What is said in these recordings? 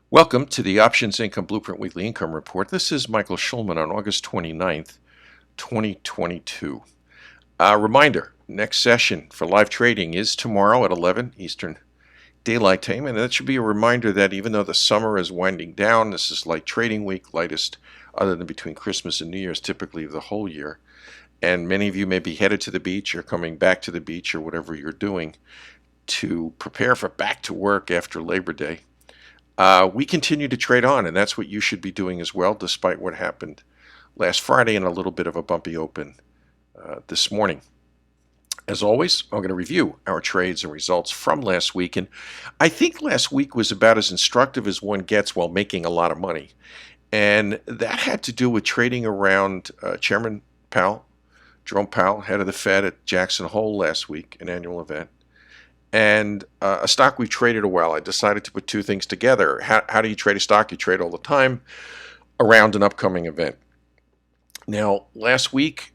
Welcome to the Options Income Blueprint Weekly Income Report. This is Michael Schulman on August 29th, 2022. Reminder, next session for live trading is tomorrow at 11 Eastern Daylight Time, and that should be a reminder that even though the summer is winding down, this is light trading week, lightest other than between Christmas and New Year's, typically of the whole year. And many of you may be headed to the beach or coming back to the beach or whatever you're doing to prepare for back to work after Labor Day. We continue to trade on, and that's what you should be doing as well, despite what happened last Friday and a little bit of a bumpy open this morning. As always, I'm going to review our trades and results from last week, and I think last week was about as instructive as one gets while making a lot of money. And that had to do with trading around Chairman Powell, Jerome Powell, head of the Fed at Jackson Hole last week, an annual event. And a stock we've traded a while. I decided to put two things together. How do you trade a stock you trade all the time around an upcoming event? Now, last week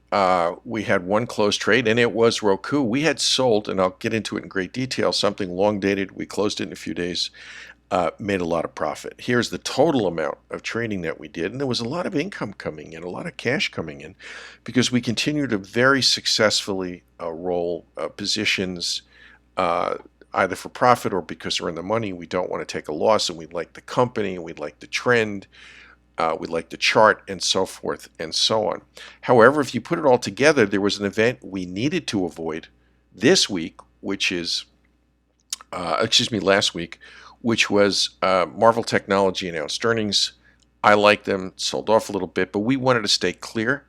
we had one closed trade, and it was Roku. We had sold, and I'll get into it in great detail, something long dated. We closed it in a few days, made a lot of profit. Here's the total amount of trading that we did, and there was a lot of income coming in, a lot of cash coming in, because we continue to very successfully roll positions either for profit or because we're in the money. We don't want to take a loss, and we like the company, we like the trend, we like the chart, and so forth and so on. However, if you put it all together, there was an event we needed to avoid this week, which is, last week, which was Marvel Technology announced earnings. I like them, sold off a little bit, but we wanted to stay clear.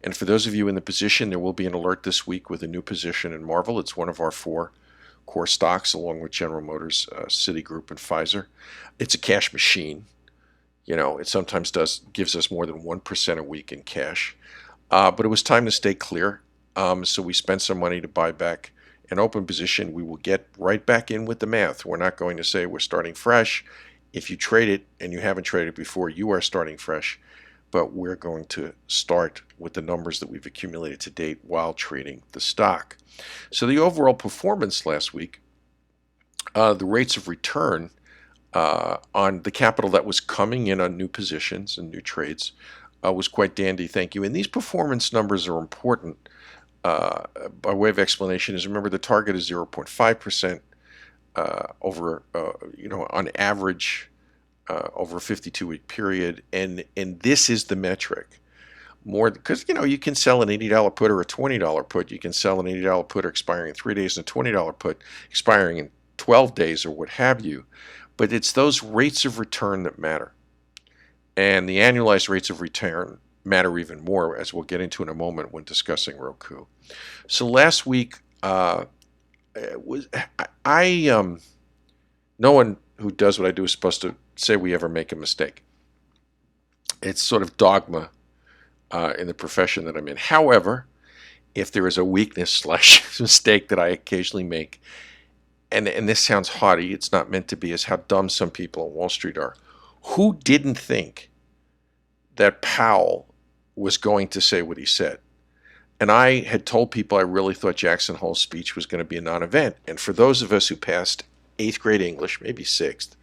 And for those of you in the position, there will be an alert this week with a new position in Marvel. It's one of our four core stocks, along with General Motors, Citigroup, and Pfizer. It's a cash machine. You know, it sometimes gives us more than 1% a week in cash. But it was time to stay clear. So we spent some money to buy back an open position. We will get right back in with the math. We're not going to say we're starting fresh. If you trade it and you haven't traded before, you are starting fresh. But we're going to start with the numbers that we've accumulated to date while trading the stock. So the overall performance last week, the rates of return on the capital that was coming in on new positions and new trades was quite dandy, thank you. And these performance numbers are important. By way of explanation, is remember the target is 0.5% over, on average over a 52-week period, and this is the metric. More because you can sell an $80 put or a $20 put. You can sell an $80 put expiring in 3 days and a $20 put expiring in 12 days or what have you. But it's those rates of return that matter. And the annualized rates of return matter even more, as we'll get into in a moment when discussing Roku. So last week, no one who does what I do is supposed to say we ever make a mistake. It's sort of dogma in the profession that I'm in. However, if there is a weakness / mistake that I occasionally make, and this sounds haughty, it's not meant to be, is how dumb some people on Wall Street are. Who didn't think that Powell was going to say what he said? And I had told people I really thought Jackson Hole's speech was going to be a non-event. And for those of us who passed 8th grade English, maybe 6th,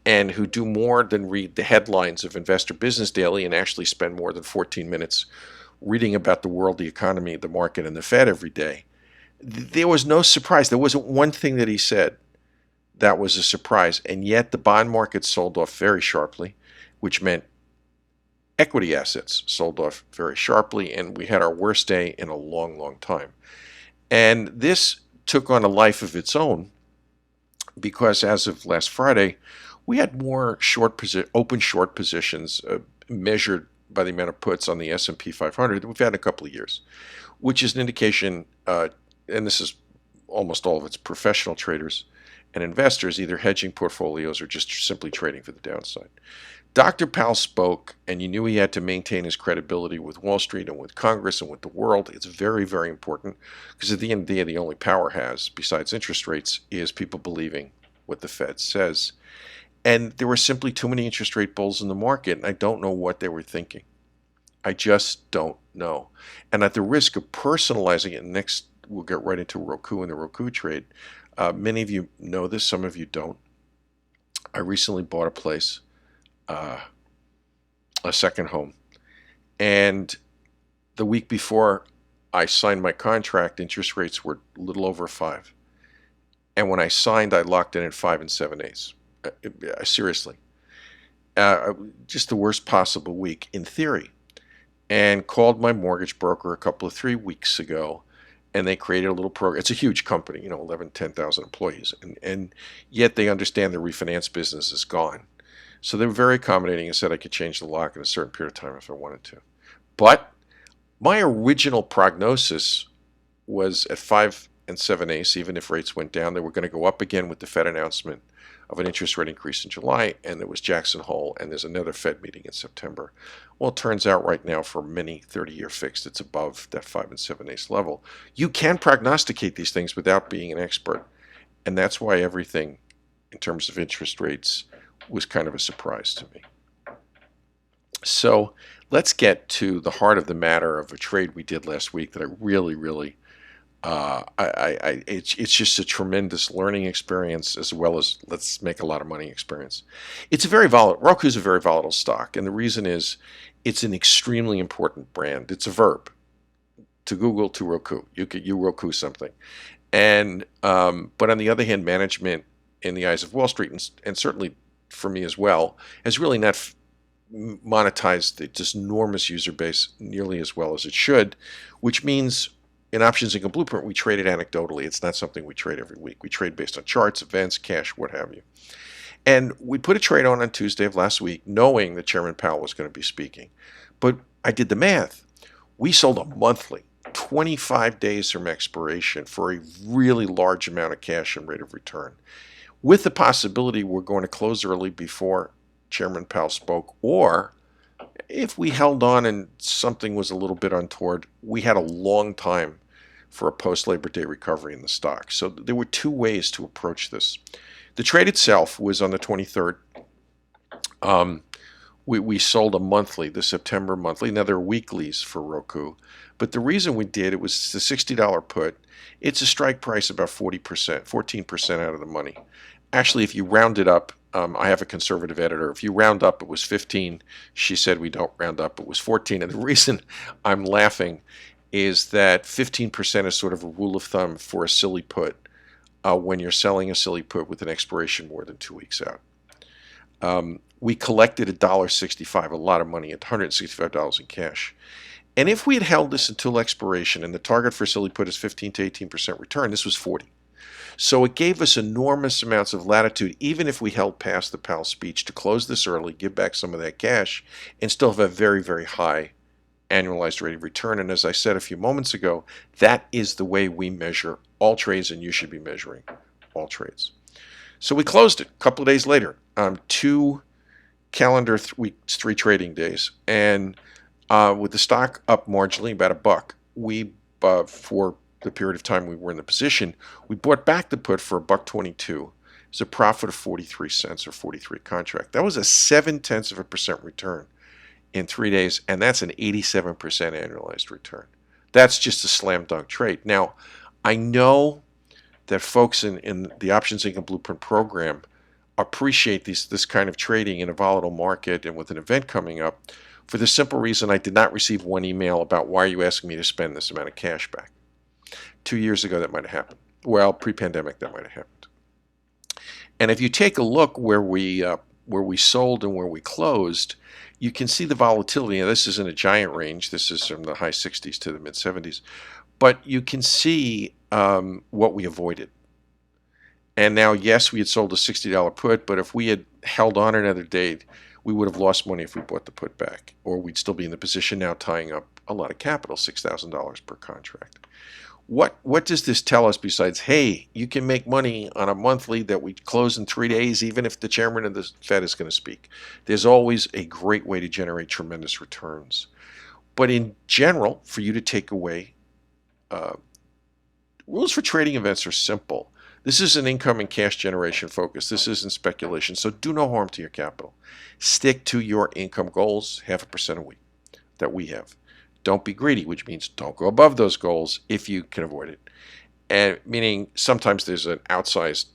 and who do more than read the headlines of Investor Business Daily and actually spend more than 14 minutes reading about the world, the economy, the market, and the Fed every day, there was no surprise. There wasn't one thing that he said that was a surprise. And yet the bond market sold off very sharply, which meant equity assets sold off very sharply, and we had our worst day in a long, long time. And this took on a life of its own because as of last Friday, we had more open short positions measured by the amount of puts on the S&P 500 that we've had in a couple of years, which is an indication, and this is almost all of it's professional traders and investors, either hedging portfolios or just simply trading for the downside. Dr. Powell spoke, and you knew he had to maintain his credibility with Wall Street and with Congress and with the world. It's very, very important because at the end of the day, the only power has, besides interest rates, is people believing what the Fed says. And there were simply too many interest rate bulls in the market, and I don't know what they were thinking. I just don't know. And at the risk of personalizing it, next we'll get right into Roku and the Roku trade. Many of you know this, some of you don't. I recently bought a place uh, a second home. And the week before I signed my contract, interest rates were a little over 5. And when I signed, I locked in at 5 7/8. Seriously, just the worst possible week in theory. And called my mortgage broker a couple of 3 weeks ago, and they created a little program. It's a huge company, 11, 10,000 employees, and yet they understand the refinance business is gone. So they were very accommodating and said I could change the lock in a certain period of time if I wanted to. But my original prognosis was at 5 7/8, even if rates went down, they were going to go up again with the Fed announcement of an interest rate increase in July, and there was Jackson Hole, and there's another Fed meeting in September. Well, it turns out right now for many 30-year fixed, it's above that 5 7/8 level. You can prognosticate these things without being an expert, and that's why everything in terms of interest rates was kind of a surprise to me. So let's get to the heart of the matter of a trade we did last week that I really it's just a tremendous learning experience as well as let's make a lot of money experience. It's a very volatile. Roku is a very volatile stock, and the reason is it's an extremely important brand. It's a verb to Google to Roku. You Roku something, and but on the other hand, management in the eyes of Wall Street and certainly for me as well has really not monetized this enormous user base nearly as well as it should, which means in Options Income Blueprint, we trade it anecdotally. It's not something we trade every week. We trade based on charts, events, cash, what have you. And we put a trade on Tuesday of last week, knowing that Chairman Powell was going to be speaking. But I did the math. We sold a monthly, 25 days from expiration for a really large amount of cash and rate of return, with the possibility we're going to close early before Chairman Powell spoke, or if we held on and something was a little bit untoward, we had a long time for a post-Labor Day recovery in the stock. So there were two ways to approach this. The trade itself was on the 23rd. We sold a monthly, the September monthly. Now there are weeklies for Roku, but the reason we did, it was the $60 put. It's a strike price about 40%, 14% out of the money. Actually, if you round it up, I have a conservative editor. If you round up, it was 15. She said we don't round up, it was 14. And the reason I'm laughing is that 15% is sort of a rule of thumb for a silly put when you're selling a silly put with an expiration more than 2 weeks out. We collected $1.65, a lot of money, $165 in cash. And if we had held this until expiration, and the target for silly put is 15 to 18% return, this was 40. So it gave us enormous amounts of latitude, even if we held past the Powell speech, to close this early, give back some of that cash, and still have a very, very high annualized rate of return. And as I said a few moments ago, that is the way we measure all trades, and you should be measuring all trades. So we closed it a couple of days later, 2 calendar weeks, 3 trading days, and with the stock up marginally, about $1, we for the period of time we were in the position, we bought back the put for $1.22. It's a profit of 43 cents or 43 contract. That was a 0.7% return in 3 days, and that's an 87% annualized return. That's just a slam dunk trade. Now, I know that folks in the Options Income Blueprint program appreciate this kind of trading in a volatile market and with an event coming up, for the simple reason I did not receive one email about why are you asking me to spend this amount of cash back. 2 years ago, that might have happened. Well, pre-pandemic, that might have happened. And if you take a look where we sold and where we closed, you can see the volatility. Now, this isn't a giant range. This is from the high 60s to the mid 70s. But you can see what we avoided. And now, yes, we had sold a $60 put, but if we had held on another date, we would have lost money if we bought the put back, or we'd still be in the position now tying up a lot of capital, $6,000 per contract. What does this tell us besides, hey, you can make money on a monthly that we close in 3 days, even if the chairman of the Fed is going to speak? There's always a great way to generate tremendous returns. But in general, for you to take away, rules for trading events are simple. This is an income and cash generation focus. This isn't speculation, so do no harm to your capital. Stick to your income goals, 0.5% a week that we have. Don't be greedy, which means don't go above those goals if you can avoid it. And meaning sometimes there's an outsized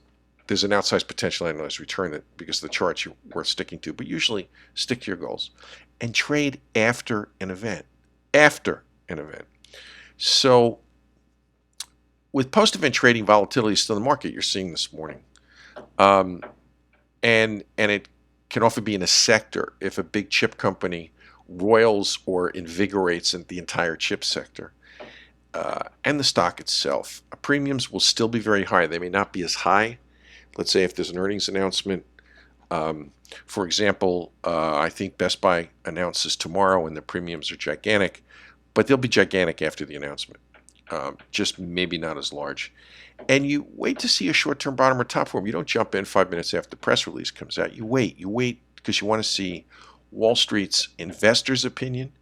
there's an outsized potential annualized return that because of the charts you're worth sticking to, but usually stick to your goals and trade after an event. After an event. So with post-event trading, volatility is still in the market. You're seeing this morning, and it can often be in a sector. If a big chip company roils or invigorates the entire chip sector, and the stock itself, premiums will still be very high. They may not be as high. Let's say if there's an earnings announcement, for example, I think Best Buy announces tomorrow and the premiums are gigantic, but they'll be gigantic after the announcement, just maybe not as large. And you wait to see a short-term bottom or top form. You don't jump in 5 minutes after the press release comes out. You wait because you want to see Wall Street's investors' opinion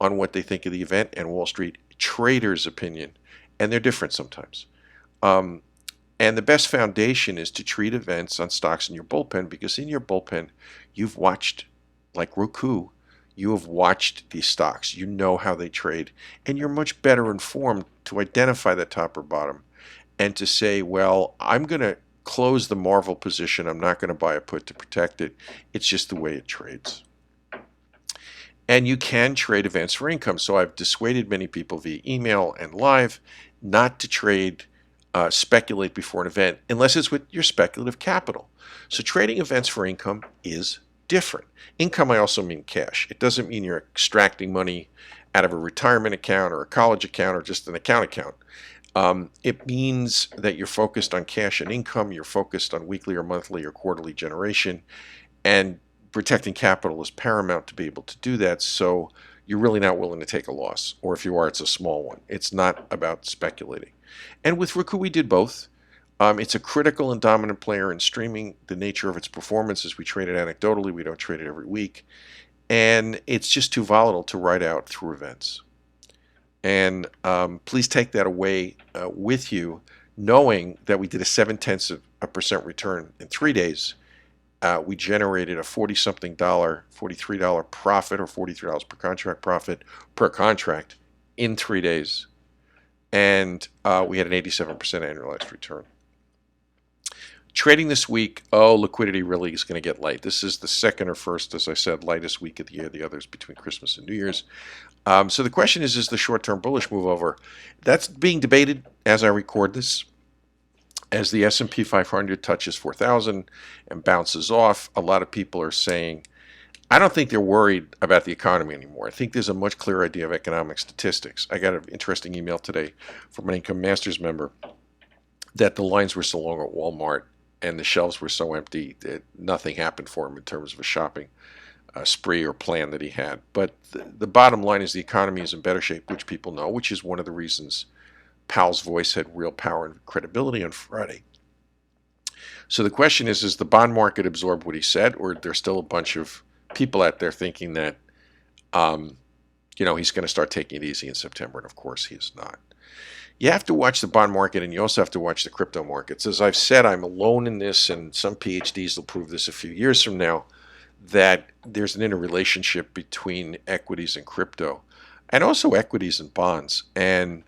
on what they think of the event and Wall Street traders' opinion, and they're different sometimes. And the best foundation is to treat events on stocks in your bullpen, because in your bullpen, you've watched, like Roku, you have watched these stocks. You know how they trade, and you're much better informed to identify the top or bottom and to say, well, I'm going to close the Marvel position. I'm not going to buy a put to protect it. It's just the way it trades. And you can trade events for income. So I've dissuaded many people via email and live not to trade, speculate before an event, unless it's with your speculative capital. So trading events for income is different. Income, I also mean cash. It doesn't mean you're extracting money out of a retirement account or a college account or just an account. It means that you're focused on cash and income. You're focused on weekly or monthly or quarterly generation. And protecting capital is paramount to be able to do that, so you're really not willing to take a loss, or if you are, it's a small one. It's not about speculating. And with Roku, we did both. It's a critical and dominant player in streaming. The nature of its performance is we trade it anecdotally. We don't trade it every week. And it's just too volatile to ride out through events. And please take that away with you, knowing that we did a 0.7% return in 3 days. We generated a $40-something, $43 profit, or $43 per contract profit per contract in 3 days. And we had an 87% annualized return. Trading this week, liquidity really is going to get light. This is the second or first, as I said, lightest week of the year. The others between Christmas and New Year's. So the question is the short-term bullish move over? That's being debated as I record this. As the S&P 500 touches 4,000 and bounces off, a lot of people are saying, I don't think they're worried about the economy anymore. I think there's a much clearer idea of economic statistics. I got an interesting email today from an Income Masters member that the lines were so long at Walmart and the shelves were so empty that nothing happened for him in terms of a shopping spree or plan that he had. But the bottom line is the economy is in better shape, which people know, which is one of the reasons Powell's voice had real power and credibility on Friday. So the question is the bond market absorb what he said, or there's still a bunch of people out there thinking that, he's going to start taking it easy in September, and of course he is not. You have to watch the bond market, and you also have to watch the crypto markets. As I've said, I'm alone in this, and some PhDs will prove this a few years from now, that there's an interrelationship between equities and crypto, and also equities and bonds. And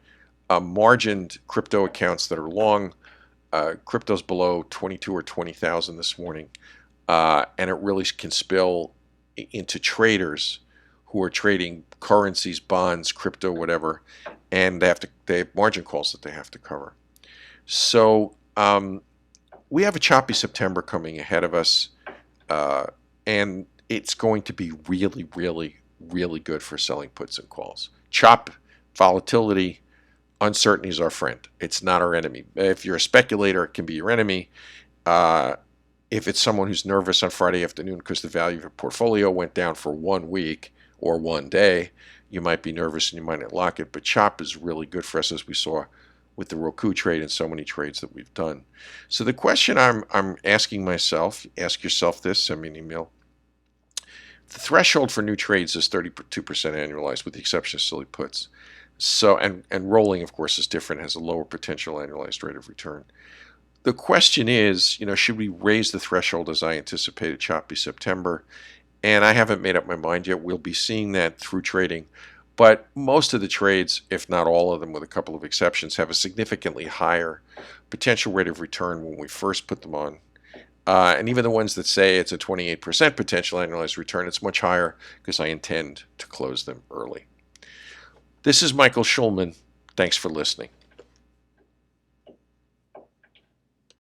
margined crypto accounts that are long, crypto's below 22 or 20,000 this morning, and it really can spill into traders who are trading currencies, bonds, crypto, whatever, and they have margin calls that they have to cover. So we have a choppy September coming ahead of us, and it's going to be really, really, really good for selling puts and calls. Volatility, uncertainty is our friend. It's not our enemy. If you're a speculator, it can be your enemy. If it's someone who's nervous on Friday afternoon because the value of your portfolio went down for 1 week or 1 day, you might be nervous and you might not lock it. But chop is really good for us, as we saw with the Roku trade and so many trades that we've done. So the question I'm asking myself, ask yourself this, send me an email. The threshold for new trades is 32% annualized, with the exception of silly puts. So, and rolling, of course, is different, has a lower potential annualized rate of return. The question is, should we raise the threshold as I anticipated choppy September? And I haven't made up my mind yet. We'll be seeing that through trading. But most of the trades, if not all of them with a couple of exceptions, have a significantly higher potential rate of return when we first put them on And even the ones that say it's a 28% potential annualized return, it's much higher because I intend to close them early. This is Michael Schulman. Thanks for listening.